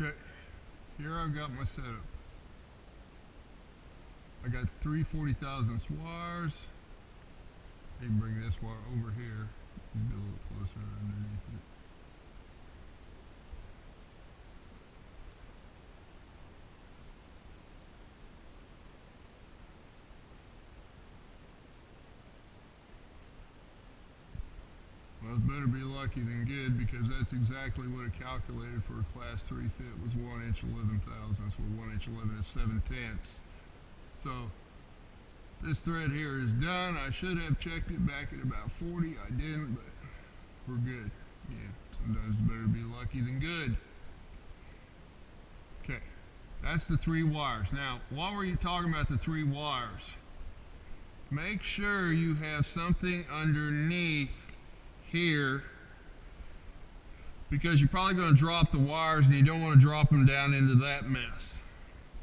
Okay, here I've got my setup. I got three 40 thousandths wires. Let me bring this wire over here. Be a little closer underneath it. Well, it's better be lucky than good, because that's exactly what it calculated for a class 3 fit, was 1 inch 11 thousandths, where 1 inch 11 is 7/10. So this thread here is done. I should have checked it back at about 40. I didn't, but we're good. Yeah, sometimes it's better to be lucky than good. Okay, that's the 3 wires. Now, while we're talking about the 3 wires, make sure you have something underneath here, because you're probably going to drop the wires and you don't want to drop them down into that mess.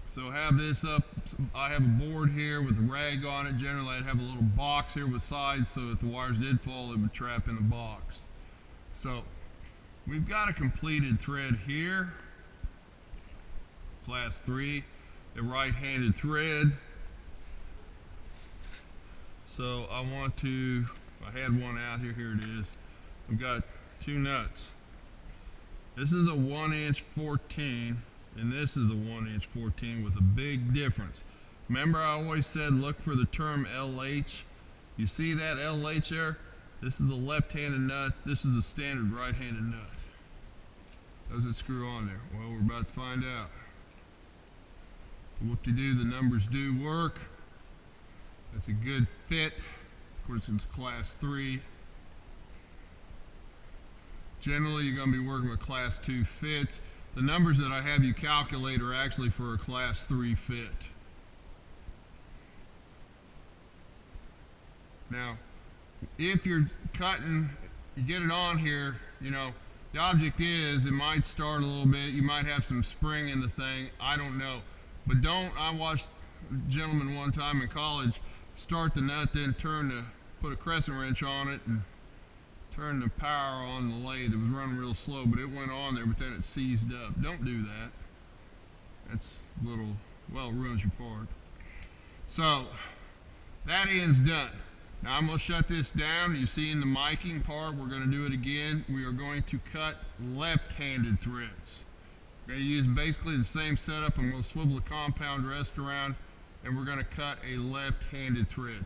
So have this up. I have a board here with a rag on it. Generally I'd have a little box here with sides, so if the wires did fall, it would trap in the box. So we've got a completed thread here, class 3, a right-handed thread. So I had one out here, here it is. I've got 2 nuts. This is a 1 inch 14, and this is a 1 inch 14 with a big difference. Remember, I always said look for the term LH. You see that LH there? This is a left-handed nut. This is a standard right-handed nut. Does it screw on there? Well, we're about to find out. So whoop-de-doo, the numbers do work. That's a good fit. Of course, it's class 3. Generally, you're going to be working with class 2 fits. The numbers that I have you calculate are actually for a class 3 fit. Now, if you're cutting, you get it on here, the object is, it might start a little bit, you might have some spring in the thing, I don't know. But I watched a gentleman one time in college start the nut, then put a crescent wrench on it and turn the power on the lathe. It was running real slow, but it went on there, but then it seized up. Don't do that. That's a little, well, it ruins your part. So that end's done. Now I'm going to shut this down. You see in the miking part, we're going to do it again. We are going to cut left-handed threads. We're going to use basically the same setup. I'm going to swivel the compound rest around, and we're going to cut a left-handed thread.